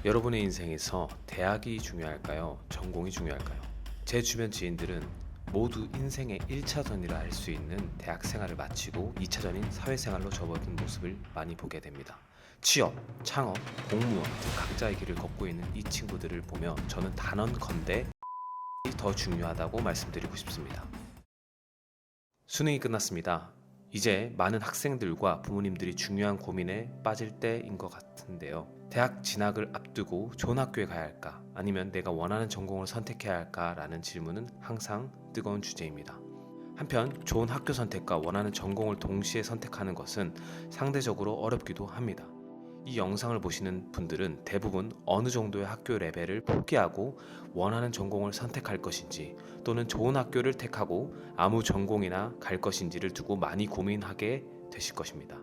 여러분의 인생에서 대학이 중요할까요? 전공이 중요할까요? 제 주변 지인들은 모두 인생의 1차전이라 할 수 있는 대학 생활을 마치고 2차전인 사회생활로 접어든 모습을 많이 보게 됩니다. 취업, 창업, 공무원 등 각자의 길을 걷고 있는 이 친구들을 보며 저는 단언컨대 더 중요하다고 말씀드리고 싶습니다. 수능이 끝났습니다. 이제 많은 학생들과 부모님들이 중요한 고민에 빠질 때인 것 같은데요. 대학 진학을 앞두고 좋은 학교에 가야 할까? 아니면 내가 원하는 전공을 선택해야 할까? 라는 질문은 항상 뜨거운 주제입니다. 한편 좋은 학교 선택과 원하는 전공을 동시에 선택하는 것은 상대적으로 어렵기도 합니다. 이 영상을 보시는 분들은 대부분 어느 정도의 학교 레벨을 포기하고 원하는 전공을 선택할 것인지 또는 좋은 학교를 택하고 아무 전공이나 갈 것인지를 두고 많이 고민하게 되실 것입니다.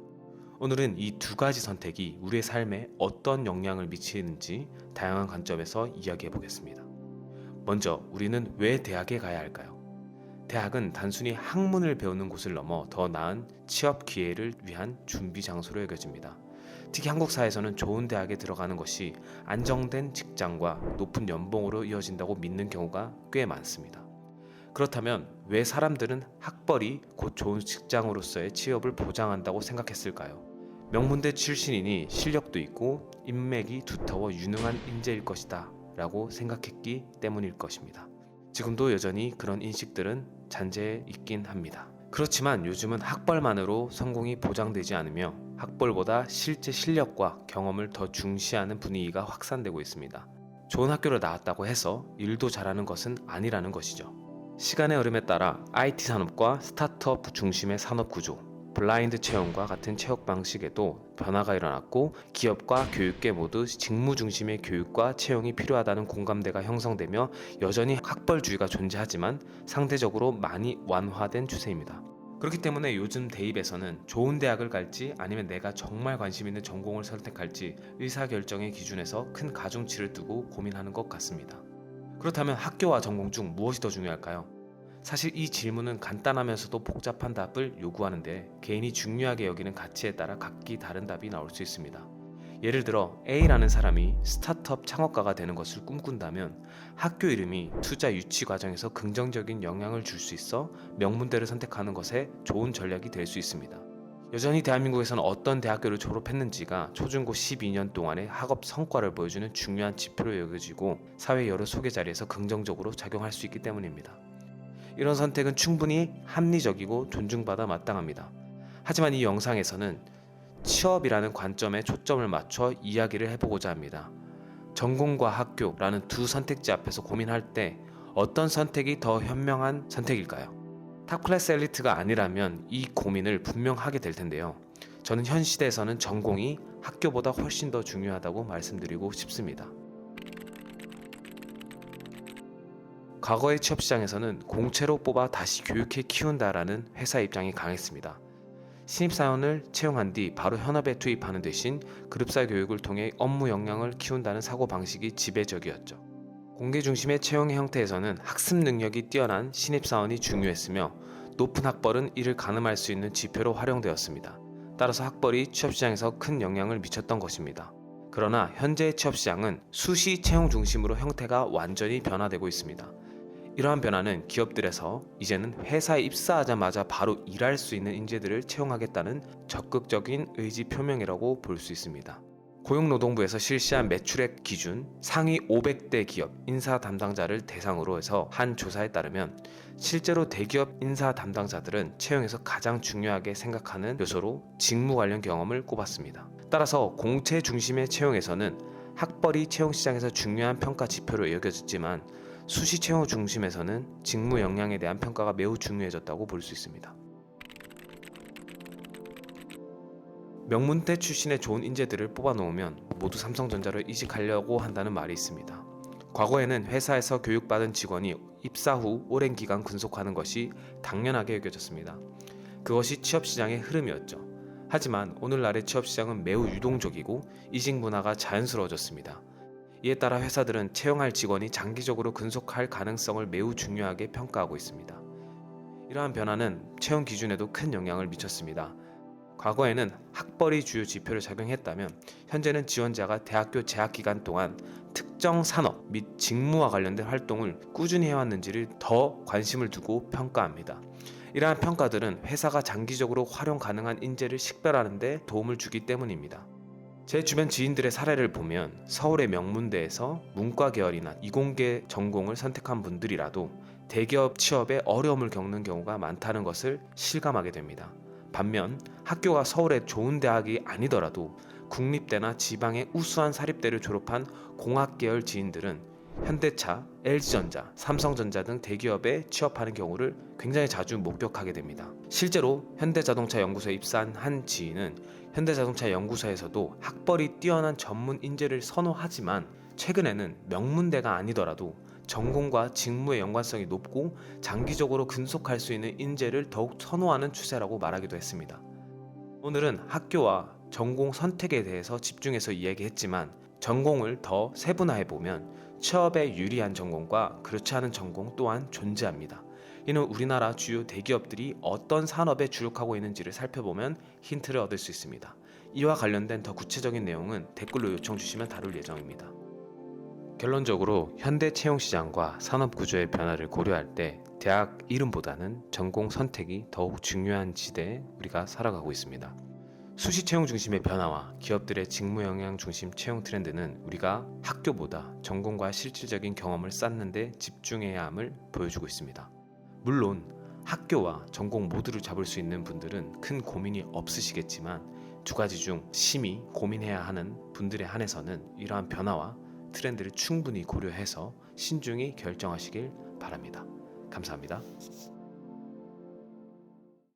오늘은 이 두 가지 선택이 우리의 삶에 어떤 영향을 미치는지 다양한 관점에서 이야기해 보겠습니다. 먼저 우리는 왜 대학에 가야 할까요? 대학은 단순히 학문을 배우는 곳을 넘어 더 나은 취업 기회를 위한 준비 장소로 여겨집니다. 특히 한국 사회에서는 좋은 대학에 들어가는 것이 안정된 직장과 높은 연봉으로 이어진다고 믿는 경우가 꽤 많습니다. 그렇다면 왜 사람들은 학벌이 곧 좋은 직장으로서의 취업을 보장한다고 생각했을까요? 명문대 출신이니 실력도 있고 인맥이 두터워 유능한 인재일 것이다 라고 생각했기 때문일 것입니다. 지금도 여전히 그런 인식들은 잔재해 있긴 합니다. 그렇지만 요즘은 학벌만으로 성공이 보장되지 않으며 학벌보다 실제 실력과 경험을 더 중시하는 분위기가 확산되고 있습니다. 좋은 학교를 나왔다고 해서 일도 잘하는 것은 아니라는 것이죠. 시간의 흐름에 따라 IT 산업과 스타트업 중심의 산업 구조, 블라인드 채용과 같은 채용 방식에도 변화가 일어났고 기업과 교육계 모두 직무 중심의 교육과 채용이 필요하다는 공감대가 형성되며 여전히 학벌주의가 존재하지만 상대적으로 많이 완화된 추세입니다. 그렇기 때문에 요즘 대입에서는 좋은 대학을 갈지 아니면 내가 정말 관심 있는 전공을 선택할지 의사결정의 기준에서 큰 가중치를 두고 고민하는 것 같습니다. 그렇다면 학교와 전공 중 무엇이 더 중요할까요? 사실 이 질문은 간단하면서도 복잡한 답을 요구하는데 개인이 중요하게 여기는 가치에 따라 각기 다른 답이 나올 수 있습니다. 예를 들어 A라는 사람이 스타트업 창업가가 되는 것을 꿈꾼다면 학교 이름이 투자 유치 과정에서 긍정적인 영향을 줄 수 있어 명문대를 선택하는 것에 좋은 전략이 될 수 있습니다. 여전히 대한민국에서는 어떤 대학교를 졸업했는지가 초중고 12년 동안의 학업 성과를 보여주는 중요한 지표로 여겨지고 사회 여러 소개 자리에서 긍정적으로 작용할 수 있기 때문입니다. 이런 선택은 충분히 합리적이고 존중받아 마땅합니다. 하지만 이 영상에서는 취업이라는 관점에 초점을 맞춰 이야기를 해보고자 합니다. 전공과 학교라는 두 선택지 앞에서 고민할 때 어떤 선택이 더 현명한 선택일까요? 탑클래스 엘리트가 아니라면 이 고민을 분명 하게 될 텐데요. 저는 현 시대에서는 전공이 학교보다 훨씬 더 중요하다고 말씀드리고 싶습니다. 과거의 취업시장에서는 공채로 뽑아 다시 교육해 키운다라는 회사 입장이 강했습니다. 신입사원을 채용한 뒤 바로 현업에 투입하는 대신 그룹사 교육을 통해 업무 역량을 키운다는 사고방식이 지배적이었죠. 공개 중심의 채용의 형태에서는 학습 능력이 뛰어난 신입사원이 중요했으며 높은 학벌은 이를 가늠할 수 있는 지표로 활용되었습니다. 따라서 학벌이 취업시장에서 큰 영향을 미쳤던 것입니다. 그러나 현재의 취업시장은 수시 채용 중심으로 형태가 완전히 변화되고 있습니다. 이러한 변화는 기업들에서 이제는 회사에 입사하자마자 바로 일할 수 있는 인재들을 채용하겠다는 적극적인 의지 표명이라고 볼 수 있습니다. 고용노동부에서 실시한 매출액 기준 상위 500대 기업 인사 담당자를 대상으로 해서 한 조사에 따르면 실제로 대기업 인사 담당자들은 채용에서 가장 중요하게 생각하는 요소로 직무 관련 경험을 꼽았습니다. 따라서 공채 중심의 채용에서는 학벌이 채용 시장에서 중요한 평가 지표로 여겨졌지만 수시 채용 중심에서는 직무 역량에 대한 평가가 매우 중요해졌다고 볼 수 있습니다. 명문대 출신의 좋은 인재들을 뽑아놓으면 모두 삼성전자를 이직하려고 한다는 말이 있습니다. 과거에는 회사에서 교육받은 직원이 입사 후 오랜 기간 근속하는 것이 당연하게 여겨졌습니다. 그것이 취업시장의 흐름이었죠. 하지만 오늘날의 취업시장은 매우 유동적이고 이직 문화가 자연스러워졌습니다. 이에 따라 회사들은 채용할 직원이 장기적으로 근속할 가능성을 매우 중요하게 평가하고 있습니다. 이러한 변화는 채용 기준에도 큰 영향을 미쳤습니다. 과거에는 학벌이 주요 지표를 작용했다면 현재는 지원자가 대학교 재학 기간 동안 특정 산업 및 직무와 관련된 활동을 꾸준히 해왔는지를 더 관심을 두고 평가합니다. 이러한 평가들은 회사가 장기적으로 활용 가능한 인재를 식별하는 데 도움을 주기 때문입니다. 제 주변 지인들의 사례를 보면 서울의 명문대에서 문과 계열이나 이공계 전공을 선택한 분들이라도 대기업 취업에 어려움을 겪는 경우가 많다는 것을 실감하게 됩니다. 반면 학교가 서울의 좋은 대학이 아니더라도 국립대나 지방의 우수한 사립대를 졸업한 공학 계열 지인들은 현대차, LG전자, 삼성전자 등 대기업에 취업하는 경우를 굉장히 자주 목격하게 됩니다. 실제로 현대자동차 연구소에 입사한 한 지인은 현대자동차 연구소에서도 학벌이 뛰어난 전문 인재를 선호하지만 최근에는 명문대가 아니더라도 전공과 직무의 연관성이 높고 장기적으로 근속할 수 있는 인재를 더욱 선호하는 추세라고 말하기도 했습니다. 오늘은 학교와 전공 선택에 대해서 집중해서 이야기했지만 전공을 더 세분화해보면 취업에 유리한 전공과 그렇지 않은 전공 또한 존재합니다. 이는 우리나라 주요 대기업들이 어떤 산업에 주력하고 있는지를 살펴보면 힌트를 얻을 수 있습니다. 이와 관련된 더 구체적인 내용은 댓글로 요청 주시면 다룰 예정입니다. 결론적으로 현대 채용시장과 산업구조의 변화를 고려할 때 대학 이름보다는 전공 선택이 더욱 중요한 시대에 우리가 살아가고 있습니다. 수시 채용 중심의 변화와 기업들의 직무 영향 중심 채용 트렌드는 우리가 학교보다 전공과 실질적인 경험을 쌓는 데 집중해야 함을 보여주고 있습니다. 물론 학교와 전공 모두를 잡을 수 있는 분들은 큰 고민이 없으시겠지만 두 가지 중 심히 고민해야 하는 분들에 한해서는 이러한 변화와 트렌드를 충분히 고려해서 신중히 결정하시길 바랍니다. 감사합니다.